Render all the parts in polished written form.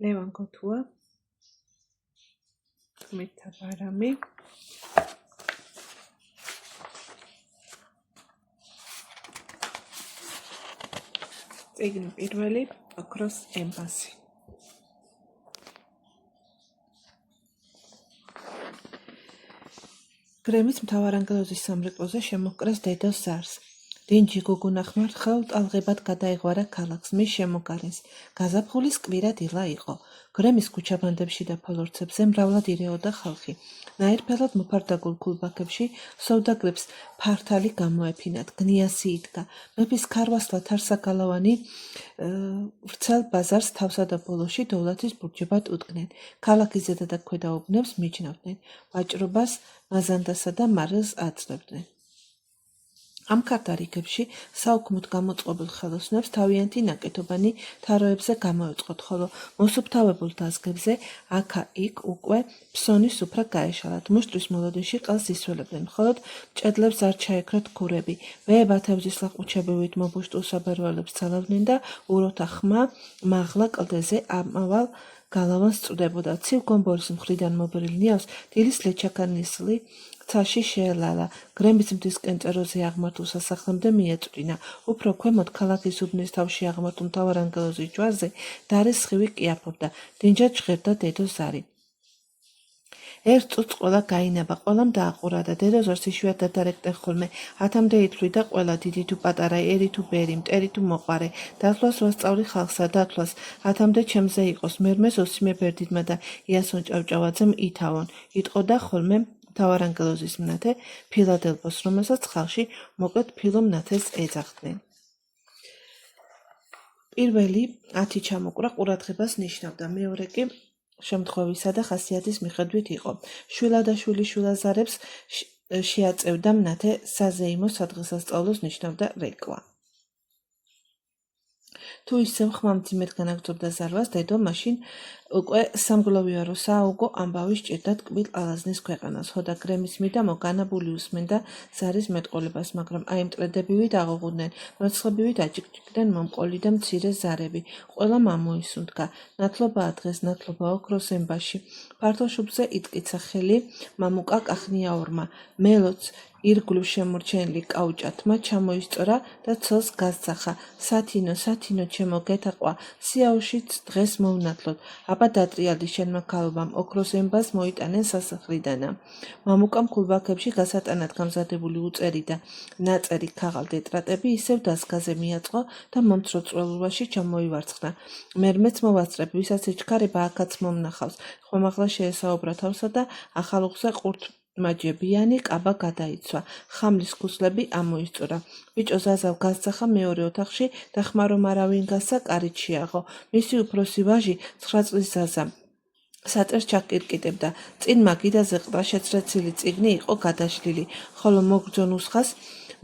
ლევან გოთუა, გმირთა ბარამი, წიგნი პირველი, ოქროს ემბასი. გრემის მთავარანგელოზის სამრეკლოზე შემოჰკრეს დედოს ზარს. დინჯი გუგუნახმა რხეულ ტალღებად გადაეღვარა ქალაქს, მის შემოგარენს. გაზაფხულის კვირა დილა იყო. გრემის ქუჩაბანდებში და ფოლორცებზე მრავლად ირეოდა ხალხი. ნაირფერად მოფარდაგულ ქულბაქებში სოვდაგრებს ფართალი გამოეფინათ, გნიასი იდგა. მეფის ქარვასლად არსაგალოვანი ვრცელ ბაზარს თავსა და ბოლოში დოვლათის ბურჯებად უდგნენ. ქალაქის ზედა და ქვედა უბნებს მიჯნავდნენ. ვაჭრობას, მაზანდასა და მარილს აძლევდნენ. ამ ქართა რიგებში საუქმოდ გამოწყობილ ხელოსნებს თავიანთი ნაკეთობანი თაროებზე გამოეწყოთ, ხოლო მოსუფთავებულ დაზგებზე აქა-იქ უკვე ფსონის უფრა გაეშალათ. მუშტრის მოლოდინში ყელს ისველებდნენ, მხოლოდ მჭედლებს არ ჩაექრათ ქურები. ვეება თევზის ლაყუჩებივით მობუშტ უსაბერვალებს ცალავდნენ და უროთა ხმა მაღლა კლდეზე ამავალ გალავანს წვდებოდა. ცივ გომბორის მხრიდან მობერილ ნიავს დილის ლეჩაკანისლი ცაში შეელალა. გრემის მთისკენ წეროზე აღმართულ სასახლემდე მიეწვდინა. უფრო ქვემოთ ქალაქის უბნის თავში აღმართულ მთავარანგელოზის ჯვარზე დარის სხივი კიაფობდა. დინჯად ჟღერდა დედოს ზარი. ერთ წუთს ყველა გაინება, ყველამ დააყურა და დედო ზარს იშვიათად დარეკდნენ ხოლმე. ათამდე ითვლიდა ყველა, დიდი თუ პატარა, ერი თუ ბერი, მტერი თუ მოყარე. დათვლას ვასწავლი ხალხსა, დათვლას ათამდე ჩემზე იყოს, მერმეს ოსიმე ბერდიდმა და იასონ ჭავჭავაძემ ითავონ. იტყოდა ხოლმე მთავარანგელოზის მნათე ფილადელფოს, რომელსაც ხალხში მოკლედ ფილო მნათეს ეძახდნენ. პირველი 10 ჩამოკვრა ყურადღებას ნიშნავდა, მეორე კი შემთხვევისა და ხასიათის მიხედვით იყო. შვილა და შვილიშვილაზარებს შეაწევდა მნათე საზეიმო სადღესასწაულოს ნიშნავდა რეკვა. თუ ისევ ხმამძიმედ განაგრძობდა ზარვას, დედო მაშინ უკვე სამგლოვიარო სააუგო ამბავი სჭირდა ტკბილ ალაზნის ქვეყანას. ხოდა გრემის მიდამო განაბული უსმენდა ზარის მეტყოლებას, მაგრამ აი მტრედებივით აღუღუდნენ, მრეცხლებივით აჭიკჭიკდნენ მომყოლი და მცირე ზარები. ყველამ ამოისუნთქა. ნათლობაა დღეს, ნათლობა ოქროს ემბაში. ფართო შუბზე იტკიცა ხელი მამუკა კახნიაურმა. მელოც ირგვლივ შემორჩენილი კაუჭათმა ჩამოისწორა და ცელს გასძახა. სათინო, სათინო, ჩემო გეთაყვა, სიაუშიც დღეს მოვნათლოთ. აბა დატრიალდი შენმა ქალობამ, ოქროს ემბას მოიტანენ სასახლიდანა. მამუკამ ქულბაქებში გასატანად გამზადებული უწერი და ნაწერი ქაღალ ტეტრატები ისევ დასგაზე მიაწყო და მომცრო წვეულობაში ჩამოივარცხნა. მერმეც მოვასწრებ, ვისაც ეჩქარება, აქაც მომნახავს. ხომახლა შეესაუბრა თავსა და ახალუხზე ყურთმაჯებიანი კაბა გადაიცვა. ხამლის ქუსლები ამოისწორა. ბიჭო ზაზავ გასძახა მეორე ოთახში და ხმა რომ არავინ გასცა, კარით შეაღო. მისი უფროსი ვაჟი 9 წლის ზაზა საწერს ჩაკირკიტებდა. წინ მაგიდაზე ყდა შეცრეცილი წიგნი იყო გადაშლილი, ხოლო მოგრძო ნუსხას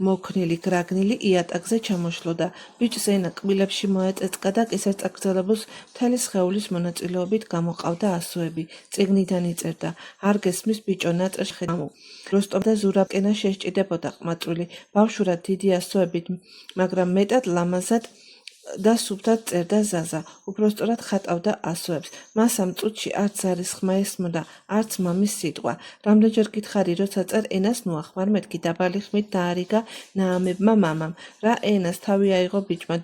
მოქნილი გრაგნილი იატაკზე ჩამოშლოდა. ბიჭს ენა კბილებში მოეწეწკა და კისერწაკრძელებულს მთელი სხეულის მონაწილეობით გამოყავდა ასოები. წიგნიდან იწერდა: არ გესმის ბიჭო, ნაწერს ხედავ. როსტომ და ზურაბკენა შესჭიდებოდა ყმაწვილი, ბავშვურად დიდი ასოებით, მაგრამ მეტად ლამაზად და სუფთად წერდა ზაზა. უпроსტორად ხატავდა ასოებს. მას ამ წუთში არც ზარის ხმა ესმოდა, არც მამის სიტყვა. რამდენჯერ გითხარი, როცა წერ ენას ნუახმარ, მეთქი დაბალი ხმით დაარიგა ნაამებმა მამამ. რა ენას თავი აიღო ბიჭმა,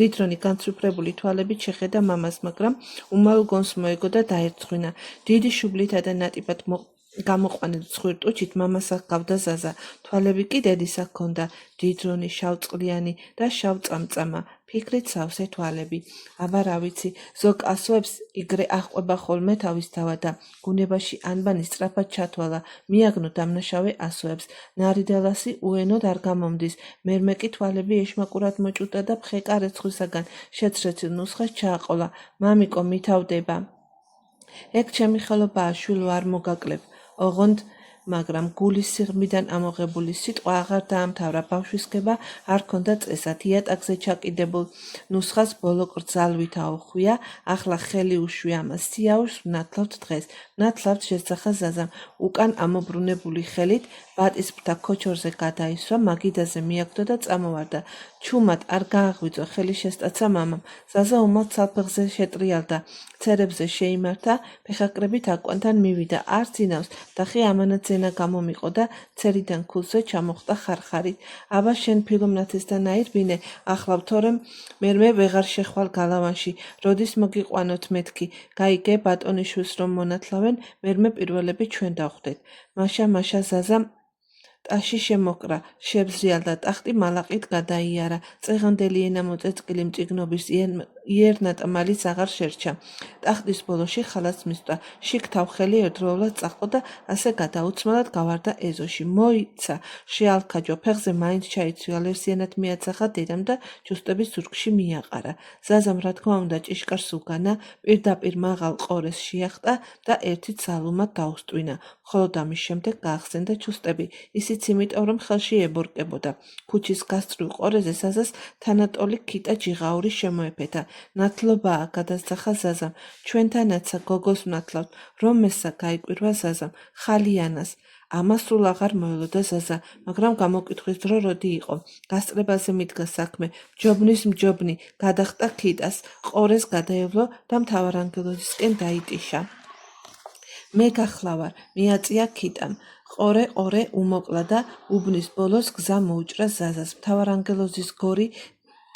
დიდრონი განცვიფრებული თვალებით შეხედა მამას, მაგრამ უმალ გონს მოეგო და დაერწხვინა. დიდი შუბლითა და ნატიფად გამოყვანილ ცხვირტუჩით მამას ჰგავდა ზაზა. თვალები კი დედისა ჰქონდა, დიდრონი, შავწყლიანი და შავწამწამა. ფიქრით სავსე თვალები. აბა რა ვიცი, ზოგ ასოებს იგრე აჰყვება ხოლმე თავის დავა და გუნებაში ანბანი სწრაფად ჩათვალა. მიაგნო დამნაშავე ასოებს. ნარიდალასი უენოდ არ გამომდის. მერმე კი თვალები ეშმაკურად მოჭუტა და ფხეკა რეცხვისაგან შეცრეცილ ნუსხას ჩააყოლა. მამიკო, მითავდება. ეგ ჩემი ხელობაა, შვილო, არ მოგაკლებ. ოღონდ მაგრამ გულის სიღრმიდან ამოღებული სიტყვა აღარ დაამთავრა. ბავშვისგება არ ჰქონდა წესად. იატაკზე ჩაკიდებულ ნუსხას ბოლო კრძალვით აუხვია. ახლა ხელი უშვია ამას. სიაურს ვნათლავთ დღეს. ვნათლავთ შესძახა ზაზამ. უკან ამობრუნებული ხელით ბატისფრთა ქოჩორზე გადაისვა, მაგიდაზე მიაგდო და წამოვარდა. ჩუმად არ გააღვიძო, ხელი შესტაცა მამამ. ზაზა უმალ ცალფეხზე შეტრიალდა, ცერებზე შეიმართა, ფეხაკრებით აკვანთან მივიდა. არც ინავს დახი ამანაც ზენა გამომიყო და ცერიდან ქულზე ჩამოხტა ხარხარით. აბა შენ ფილმნათესთან აირბინე, ახლა თორემ მერმე ვეღარ შეხვალ გალავანში. როდის მოგიყვანოთ მეთქი, გაიგე ბატონიშვილს რომ მონათლავენ, მერმე პირველები ჩვენ დავხვდეთ. მაშა ზაზამ ტაში შემოკრა, შებზრიალდა, ტახტი მალაყით გადაიარა. წეღანდელი ენა მოწეწყილი მწიგნობის იერნატმალიც აღარ შერჩა. ტახტის ბოლოში ხალას მისვდა. შიგ თავხელი ერთდროულად წაყო და ასე გადაუცმალად გავარდა ეზოში. მოიცა, შეალქაჯო, ფეხზე მაინც ჩაიცვია, ლერსიანად მიაცახა დედამ და ჯუსტების ზურგში მიაყარა. ზაზამ რა თქმა უნდა ჭიშკარს უგანა, პირდაპირ მაღალ ყორეს შეახტა და ერთი ძალუმად დაუსტვინა. მხოლოდ ამის შემდეგ გაახსენდა ჯუსტები. ისიც იმიტომ, რომ ხელში ებორკებოდა. ქუჩის გასწვრივ ყორეზე ზაზას თანატოლი ქიტა ჯიღაური შემოეფეთა. ნათლობაა, გადასძახა ზაზამ. ჩვენთანაცა გოგოს ვნათლავთ, რომ მესა გაიკვირვა ზაზამ. ხალიანას. ამას სულ აღარ მოელოდა ზაზა, მაგრამ გამოკითხვის დრო როდი იყო. გასწრებაზე მიდგა საქმე. მჯობნის მჯობნი, გადახტა ქიტას, ყორეს გადაევლო და მთავარანგელოზისკენ დაიტიშა. მე გახლავარ, მიაწია ქიტამ. ყორე უმოკლა და უბნის ბოლოს გზა მოუჭრა ზაზას. მთავარანგელოზის გორი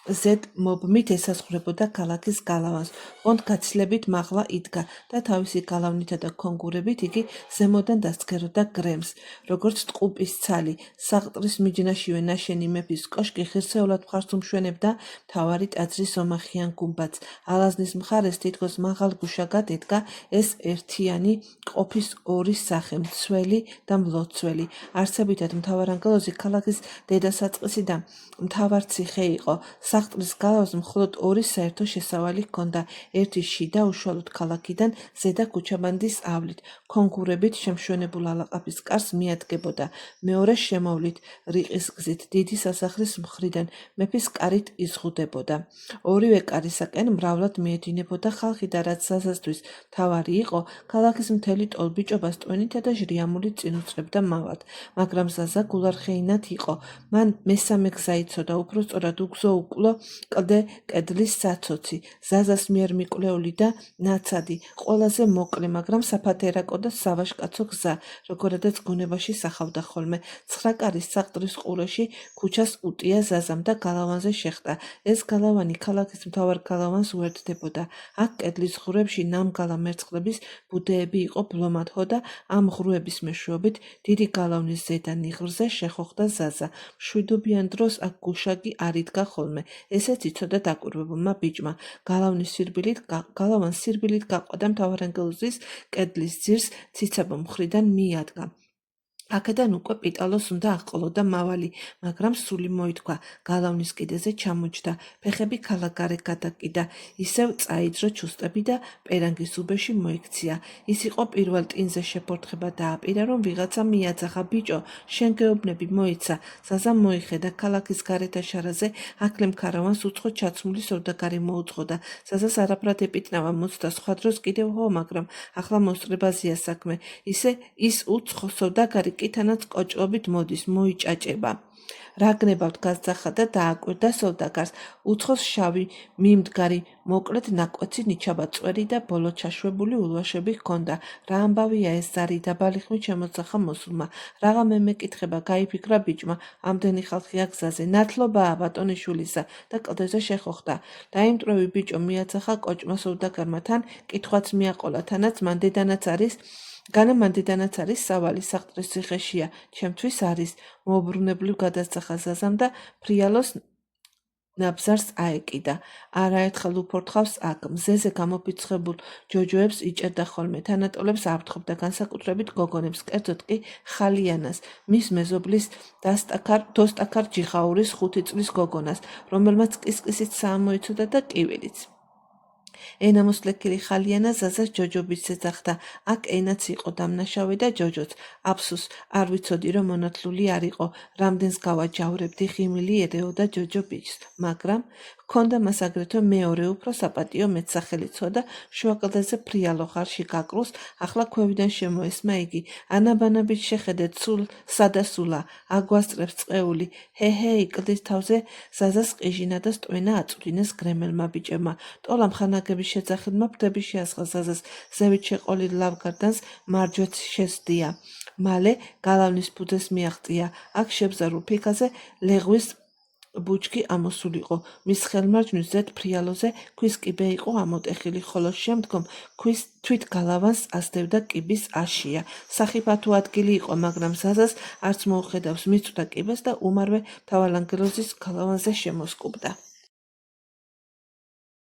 ზედ მობმით ესაზღვრებოდა ქალაქის გალავანს. ოღონდ გაცილებით მაღლა იდგა და თავისი გალავნითა და ქონგურებით იგი ზემოდან დასცქეროდა გრემს. როგორც ტყუპის ცალი, საყდრის მიჯნაშივე ნაშენი მეფის კოშკი ხირცეულად მხარს უმშვენებდა მთავარი ტაძრის ომახიან გუმბათს. ალაზნის მხარეს თითქოს მაღალ გუშაგად ედგა ეს ერთიანი ყოფის ორი სახე, მცველი და მლოცველი. არსებითად მთავარანგელოზი ქალაქის დედასაწყისი და მთავარციხე იყო. საყდრის გალავანს მხოლოდ ორი საერთო შესავალი ჰქონდა. ერთი შიდა უშუალოდ ქალაქიდან ზედა ქუჩაბანდის ავლით, ქონგურებით შემშვენებულ ალაყაფის კარს მიადგებოდა. მეორე შემოვლით რიყის გზით დიდი სასახლის მხრიდან მეფის კარით იზღუდებოდა. ორივე კარისაკენ მრავლად მიედინებოდა ხალხი და რაც ზაზასთვის მთავარი იყო, ქალაქის მთელი ტოლბიჭობა სტვენითა და ჟრიამული წინ უძღებდა მალად. მაგრამ ზაზა გულარხეინად იყო. მან მესამე გზა იცოდა, უფრო სწორად უგზო უკლო კლდე კედლის საცოცი, ზაზას მიერ მიკვლეული და ნაცადი, ყველაზე მოკლე, მაგრამ საფათერაკო და სავაშკაცო გზა, როგორადაც გონებაში სახავდა ხოლმე. 9 კარის საყდრის ყურეში ქუჩას უტია ზაზამ და გალავანზე შეხტა. ეს გალავანი ქალაქის მთავარ გალავანს უერთდებოდა. აქ კედლის ღრუებში ნამგალა მერცხლების ბუდეები იყო ბლომათო და ამ ღრუების მეშვეობით დიდი გალავნის ზედა ნიღრზე შეხოხდა ზაზა. მშვიდობიან დროს აქ გუშაგი არ იდგა ხოლმე. ესეც იცოდა დაკვირვებულმა ბიჭმა. გალავანს სირბილით გაყვა და მთავარანგელოზის კედლის ძირს ციცაბო მხრიდან მიადგა. აქედან უკვე პიტალოს უნდა აყოლოდა მავალი, მაგრამ სული მოითქვა, გალავნის კიდეზე ჩამოჯდა, ფეხები ქალაქგარე გადაკიდა, ისევ წაიძრო ჩუსტები და პერანგის უბეში მოიქცია. ის იყო პირველ ტინზე შეფორთხება დააპირა, რომ ვიღაცა მიაძახა, ბიჭო, შენ გეუბნები მოიცა. ზაზამ მოიხედა ქალაქის გარეთა შარაზე, აკლემ ქარავანს უცხო ჩაცმული სევდაგარი მოუძღოდა. ზაზას არაფრად ეპიტნავა, მოწდა სხვა დროს კიდევ ხო, მაგრამ ახლა მოსწრებაზეა საქმე. ის უცხო სევდაგარი კითანაც კოჭლობით მოდის, მოიჭაჭება. რაგნებავთ გასძახა და დააკვირდა სევდაგარს. უცხოს შავი მიმდგარი, მოკლედ ნაკვეთი ნიჩაბა წვერი და ბოლო ჩაშვებული ულვაშები ჰქონდა. რა ამბავია ეს ზარი, დაბალი ხმით შემოძახა მოსულმა. რაღა მე მეკითხება, გაიფიქრა ბიჭმა, ამდენი ხალხი აქ გზაზე. ნათლობაა ბატონიშვილისა და კლდეზე შეხოხდა. დაიმტვრევი ბიჭო, მიაძახა კოჭმა სევდაგარმა, თან კითხვაც მიაყოლა, თანაც მან დედანაც არის სავალი საყდრის ციხეშია, ჩემთვის არის. მოუბრუნებლივ გადასძახა ზაზამ და ფრიალოს ნაბზარს აეკიდა. არაერთხელ უფორთხავს აქ, მზეზე გამოფიცხებულ ჯოჯოებს იჭერდა ხოლმე, თანატოლებს აფრთხობდა, განსაკუთრებით გოგონებს, კერძოდ კი ხალიანას, მის მეზობლის დოსტაქარ ჯიხაურის 5 წლის გოგონას, რომელმაც კისკისით საამო იცოდა და ტივილიც. ენამოსლექილი ხალიანა ზაზას ჯოჯობის ეძახდა. აქ ენაც იყო დამნაშავე და ჯოჯოც. აფსუს, არ ვიცოდი, რომ მონათლული არ იყო. რამდენს გავაჯავრებდი, ღიმილი ერეოდა ჯოჯო ბიჭს, მაგრამ ჰქონდა მას აგრეთვე მეორე უფრო საპატიო მეტსახელი ცოდა შუაკლდეზე ფრიალო ხარში გაკრულს, ახლა ქვევიდან შემოესმა იგი. ანაბანაბით შეხედეთ, სულ სადასულა, აგვასწრებს წყეული. ჰე, კლდის თავზე ზაზას ყიჟინა და სტვენა აწვრინეს გრემელმა ბიჭებმა. ტოლამ ხანაგების შეძახილმა ფრთები შეასხა ზაზას, ზევით შეყოლილ ლავგარდანს მარჯვეც შესდია. მალე გალავნის ბუდეს მიაღწია. აქ შებზარულ ფიქაზე ლეღვის ბუჩქი ამოსულიყო. მის ხელმარჯვნივ ზედ ფრიალოზე ქვის კიბე იყო ამოტეხილი, ხოლო შემდგომ ქვის თვით გალავანს ასდევდა კიბის აშია. სახიფათო ადგილი იყო, მაგრამ ზაზას არც მოუხედავს, მიწვდა კიბეს და უმარვე მთავარანგელოზის გალავანზე შემოსკუბდა.